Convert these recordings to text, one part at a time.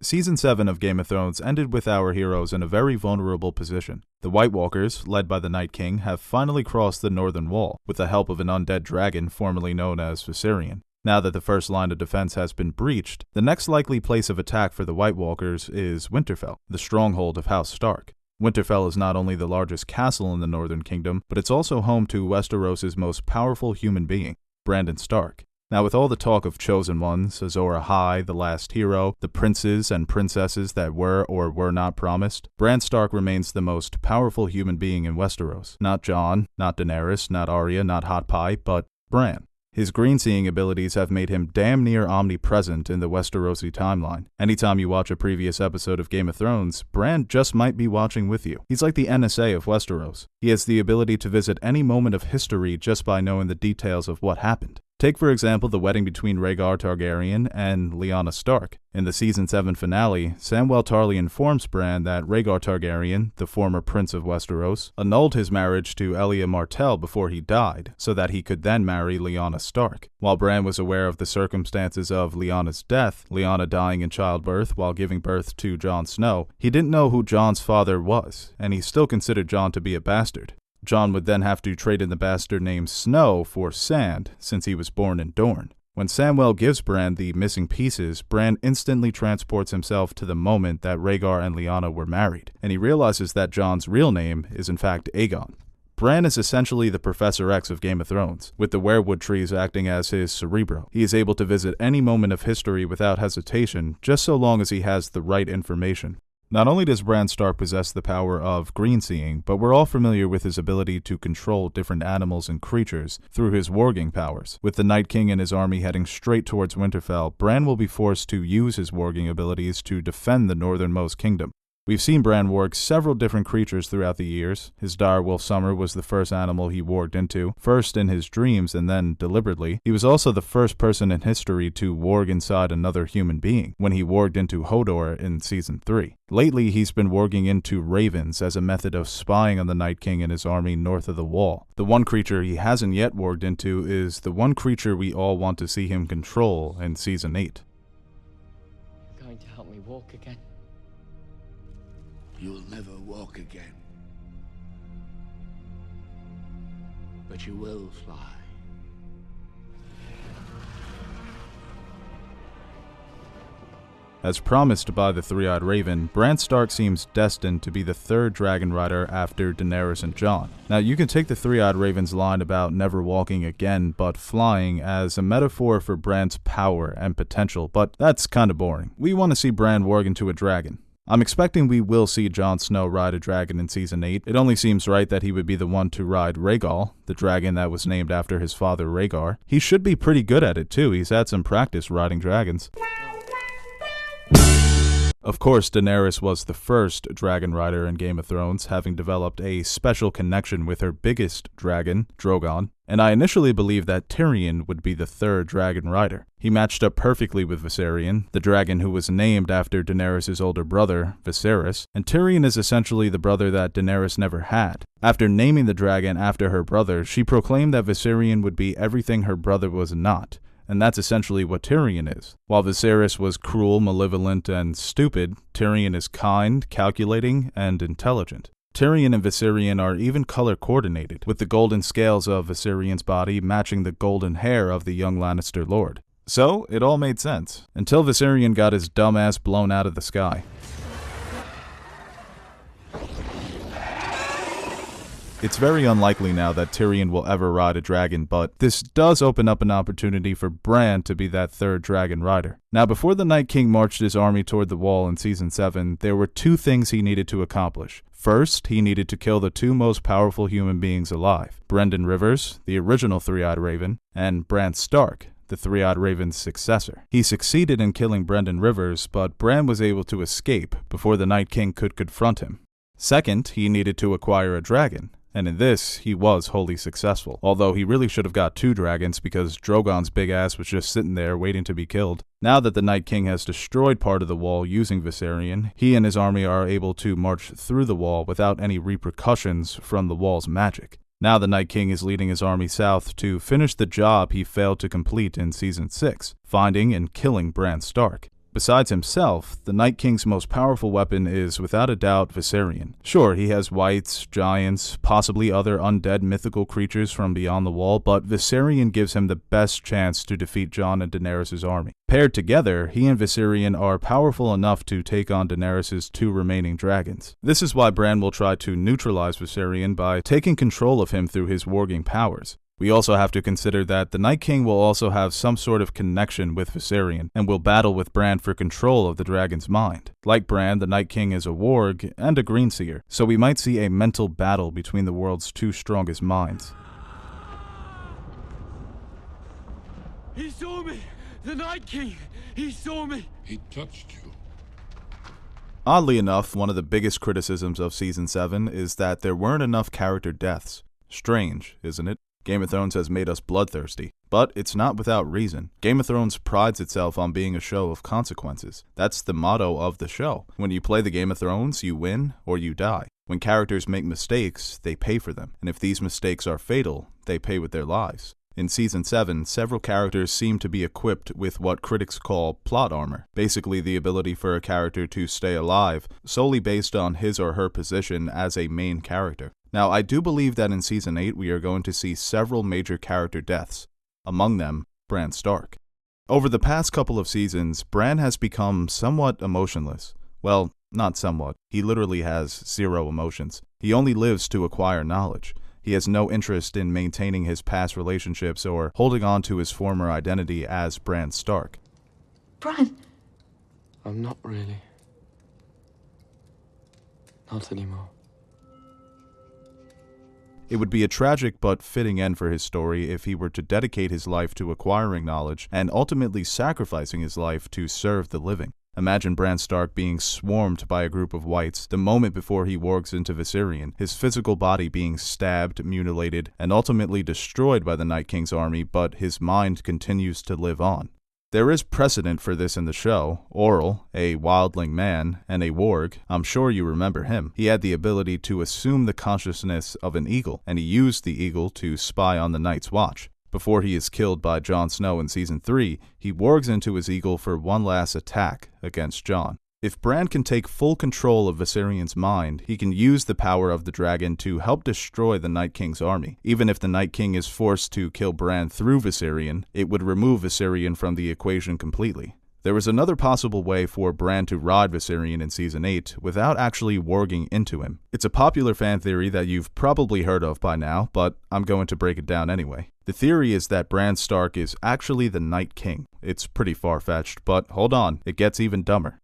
Season 7 of Game of Thrones ended with our heroes in a very vulnerable position. The White Walkers, led by the Night King, have finally crossed the northern wall, with the help of an undead dragon formerly known as Viserion. Now that the first line of defense has been breached, the next likely place of attack for the White Walkers is Winterfell, the stronghold of House Stark. Winterfell is not only the largest castle in the Northern Kingdom, but it's also home to Westeros' most powerful human being, Brandon Stark. Now, with all the talk of Chosen Ones, Azor Ahai, the last hero, the princes and princesses that were or were not promised, Bran Stark remains the most powerful human being in Westeros. Not Jon, not Daenerys, not Arya, not Hot Pie, but Bran. His green-seeing abilities have made him damn near omnipresent in the Westerosi timeline. Anytime you watch a previous episode of Game of Thrones, Bran just might be watching with you. He's like the NSA of Westeros. He has the ability to visit any moment of history just by knowing the details of what happened. Take, for example, the wedding between Rhaegar Targaryen and Lyanna Stark. In the Season 7 finale, Samwell Tarly informs Bran that Rhaegar Targaryen, the former Prince of Westeros, annulled his marriage to Elia Martell before he died, so that he could then marry Lyanna Stark. While Bran was aware of the circumstances of Lyanna's death, Lyanna dying in childbirth while giving birth to Jon Snow, he didn't know who Jon's father was, and he still considered Jon to be a bastard. Jon would then have to trade in the bastard named Snow for Sand, since he was born in Dorne. When Samwell gives Bran the missing pieces, Bran instantly transports himself to the moment that Rhaegar and Lyanna were married, and he realizes that Jon's real name is in fact Aegon. Bran is essentially the Professor X of Game of Thrones, with the weirwood trees acting as his cerebro. He is able to visit any moment of history without hesitation, just so long as he has the right information. Not only does Bran Stark possess the power of green-seeing, but we're all familiar with his ability to control different animals and creatures through his warging powers. With the Night King and his army heading straight towards Winterfell, Bran will be forced to use his warging abilities to defend the northernmost kingdom. We've seen Bran warg several different creatures throughout the years. His direwolf Summer was the first animal he warged into, first in his dreams and then deliberately. He was also the first person in history to warg inside another human being, when he warged into Hodor in Season 3. Lately, he's been warging into ravens as a method of spying on the Night King and his army north of the Wall. The one creature he hasn't yet warged into is the one creature we all want to see him control in Season 8. You're going to help me walk again? You'll never walk again. But you will fly. As promised by the Three-Eyed Raven, Bran Stark seems destined to be the third dragon rider after Daenerys and Jon. Now, you can take the Three-Eyed Raven's line about never walking again but flying as a metaphor for Bran's power and potential, but that's kinda boring. We want to see Bran warg into a dragon. I'm expecting we will see Jon Snow ride a dragon in Season 8. It only seems right that he would be the one to ride Rhaegal, the dragon that was named after his father Rhaegar. He should be pretty good at it too, he's had some practice riding dragons. Of course, Daenerys was the first dragon rider in Game of Thrones, having developed a special connection with her biggest dragon, Drogon, and I initially believed that Tyrion would be the third dragon rider. He matched up perfectly with Viserion, the dragon who was named after Daenerys' older brother, Viserys, and Tyrion is essentially the brother that Daenerys never had. After naming the dragon after her brother, she proclaimed that Viserion would be everything her brother was not. And that's essentially what Tyrion is. While Viserys was cruel, malevolent, and stupid, Tyrion is kind, calculating, and intelligent. Tyrion and Viserion are even color-coordinated, with the golden scales of Viserion's body matching the golden hair of the young Lannister lord. So, it all made sense, until Viserion got his dumb ass blown out of the sky. It's very unlikely now that Tyrion will ever ride a dragon, but this does open up an opportunity for Bran to be that third dragon rider. Now, before the Night King marched his army toward the wall in Season 7, there were two things he needed to accomplish. First, he needed to kill the two most powerful human beings alive, Brynden Rivers, the original Three-Eyed Raven, and Bran Stark, the Three-Eyed Raven's successor. He succeeded in killing Brynden Rivers, but Bran was able to escape before the Night King could confront him. Second, he needed to acquire a dragon. And in this, he was wholly successful, although he really should have got two dragons because Drogon's big ass was just sitting there waiting to be killed. Now that the Night King has destroyed part of the wall using Viserion, he and his army are able to march through the wall without any repercussions from the wall's magic. Now the Night King is leading his army south to finish the job he failed to complete in Season 6, finding and killing Bran Stark. Besides himself, the Night King's most powerful weapon is, without a doubt, Viserion. Sure, he has wights, giants, possibly other undead mythical creatures from beyond the wall, but Viserion gives him the best chance to defeat Jon and Daenerys' army. Paired together, he and Viserion are powerful enough to take on Daenerys' 2 remaining dragons. This is why Bran will try to neutralize Viserion by taking control of him through his warging powers. We also have to consider that the Night King will also have some sort of connection with Viserion, and will battle with Bran for control of the dragon's mind. Like Bran, the Night King is a warg and a greenseer, so we might see a mental battle between the world's 2 strongest minds. He saw me! The Night King! He saw me! He touched you. Oddly enough, one of the biggest criticisms of Season 7 is that there weren't enough character deaths. Strange, isn't it? Game of Thrones has made us bloodthirsty, but it's not without reason. Game of Thrones prides itself on being a show of consequences. That's the motto of the show. When you play the Game of Thrones, you win or you die. When characters make mistakes, they pay for them, and if these mistakes are fatal, they pay with their lives. In Season 7, several characters seem to be equipped with what critics call plot armor, basically the ability for a character to stay alive solely based on his or her position as a main character. Now, I do believe that in Season 8 we are going to see several major character deaths, among them Bran Stark. Over the past couple of seasons, Bran has become somewhat emotionless. Well, not somewhat. He literally has 0 emotions. He only lives to acquire knowledge. He has no interest in maintaining his past relationships or holding on to his former identity as Bran Stark. Bran! I'm not really. Not anymore. It would be a tragic but fitting end for his story if he were to dedicate his life to acquiring knowledge and ultimately sacrificing his life to serve the living. Imagine Bran Stark being swarmed by a group of wights the moment before he wargs into Viserion, his physical body being stabbed, mutilated, and ultimately destroyed by the Night King's army, but his mind continues to live on. There is precedent for this in the show. Orell, a wildling man, and a warg, I'm sure you remember him. He had the ability to assume the consciousness of an eagle, and he used the eagle to spy on the Night's Watch. Before he is killed by Jon Snow in Season 3, he wargs into his eagle for one last attack against Jon. If Bran can take full control of Viserion's mind, he can use the power of the dragon to help destroy the Night King's army. Even if the Night King is forced to kill Bran through Viserion, it would remove Viserion from the equation completely. There is another possible way for Bran to ride Viserion in Season 8 without actually warging into him. It's a popular fan theory that you've probably heard of by now, but I'm going to break it down anyway. The theory is that Bran Stark is actually the Night King. It's pretty far-fetched, but hold on, it gets even dumber.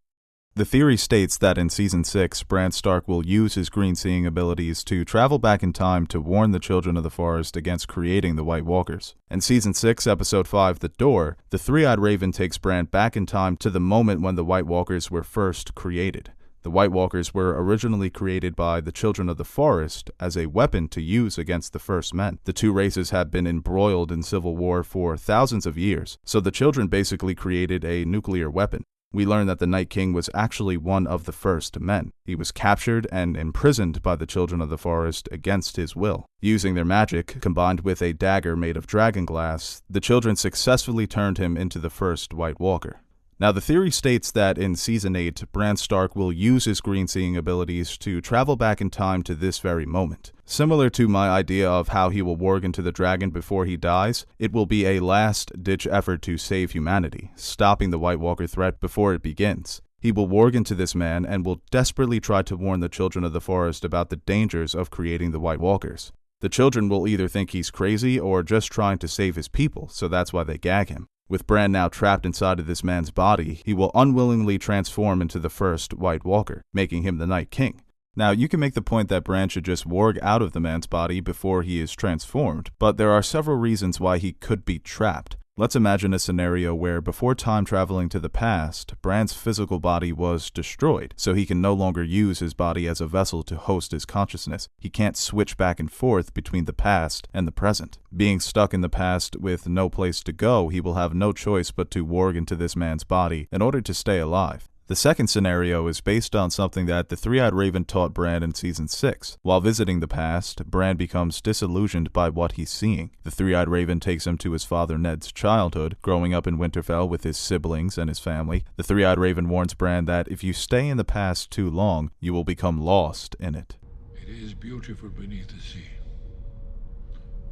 The theory states that in Season 6, Bran Stark will use his green-seeing abilities to travel back in time to warn the Children of the Forest against creating the White Walkers. In Season 6, Episode 5, The Door, the Three-Eyed Raven takes Bran back in time to the moment when the White Walkers were first created. The White Walkers were originally created by the Children of the Forest as a weapon to use against the First Men. The 2 races had been embroiled in civil war for thousands of years, so the Children basically created a nuclear weapon. We learn that the Night King was actually one of the First Men. He was captured and imprisoned by the Children of the Forest against his will. Using their magic, combined with a dagger made of dragon glass, the Children successfully turned him into the first White Walker. Now, the theory states that in Season 8, Bran Stark will use his green-seeing abilities to travel back in time to this very moment. Similar to my idea of how he will warg into the dragon before he dies, it will be a last-ditch effort to save humanity, stopping the White Walker threat before it begins. He will warg into this man and will desperately try to warn the Children of the Forest about the dangers of creating the White Walkers. The Children will either think he's crazy or just trying to save his people, so that's why they gag him. With Bran now trapped inside of this man's body, he will unwillingly transform into the first White Walker, making him the Night King. Now, you can make the point that Bran should just warg out of the man's body before he is transformed, but there are several reasons why he could be trapped. Let's imagine a scenario where, before time traveling to the past, Bran's physical body was destroyed, so he can no longer use his body as a vessel to host his consciousness. He can't switch back and forth between the past and the present. Being stuck in the past with no place to go, he will have no choice but to warg into this man's body in order to stay alive. The second scenario is based on something that the Three-Eyed Raven taught Bran in Season 6. While visiting the past, Bran becomes disillusioned by what he's seeing. The Three-Eyed Raven takes him to his father Ned's childhood, growing up in Winterfell with his siblings and his family. The Three-Eyed Raven warns Bran that if you stay in the past too long, you will become lost in it. It is beautiful beneath the sea.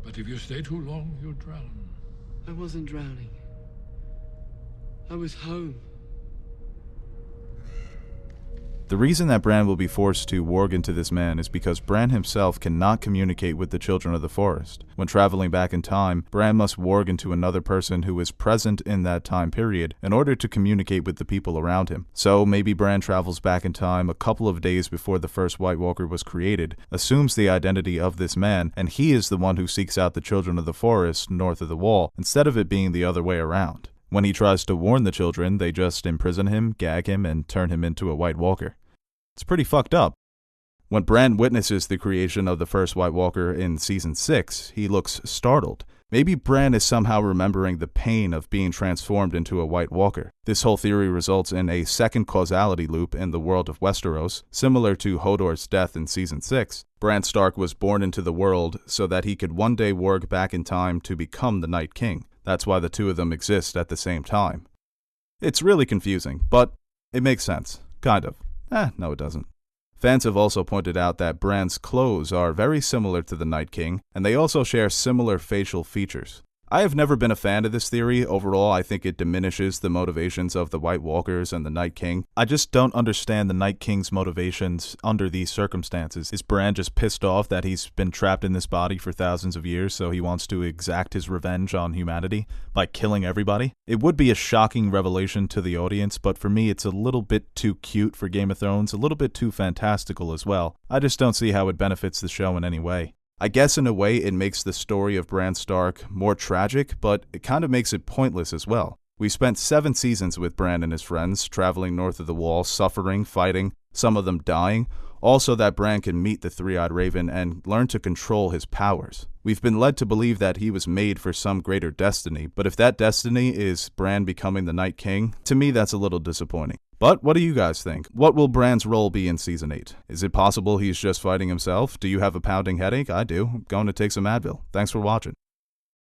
But if you stay too long, you'll drown. I wasn't drowning. I was home. The reason that Bran will be forced to warg into this man is because Bran himself cannot communicate with the children of the forest. When traveling back in time, Bran must warg into another person who is present in that time period in order to communicate with the people around him. So maybe Bran travels back in time a couple of days before the first White Walker was created, assumes the identity of this man, and he is the one who seeks out the children of the forest north of the wall, instead of it being the other way around. When he tries to warn the children, they just imprison him, gag him, and turn him into a White Walker. It's pretty fucked up. When Bran witnesses the creation of the first White Walker in Season 6, he looks startled. Maybe Bran is somehow remembering the pain of being transformed into a White Walker. This whole theory results in a second causality loop in the world of Westeros, similar to Hodor's death in Season 6. Bran Stark was born into the world so that he could one day warg back in time to become the Night King. That's why the two of them exist at the same time. It's really confusing, but it makes sense. Kind of. No it doesn't. Fans have also pointed out that Bran's clothes are very similar to the Night King, and they also share similar facial features. I have never been a fan of this theory. Overall, I think it diminishes the motivations of the White Walkers and the Night King. I just don't understand the Night King's motivations under these circumstances. Is Bran just pissed off that he's been trapped in this body for thousands of years, so he wants to exact his revenge on humanity by killing everybody? It would be a shocking revelation to the audience, but for me it's a little bit too cute for Game of Thrones, a little bit too fantastical as well. I just don't see how it benefits the show in any way. I guess in a way it makes the story of Bran Stark more tragic, but it kind of makes it pointless as well. We spent 7 seasons with Bran and his friends, traveling north of the wall, suffering, fighting, some of them dying, all so that Bran can meet the Three-Eyed Raven and learn to control his powers. We've been led to believe that he was made for some greater destiny, but if that destiny is Bran becoming the Night King, to me that's a little disappointing. But what do you guys think? What will Bran's role be in Season 8? Is it possible he's just fighting himself? Do you have a pounding headache? I do. I'm going to take some Advil. Thanks for watching.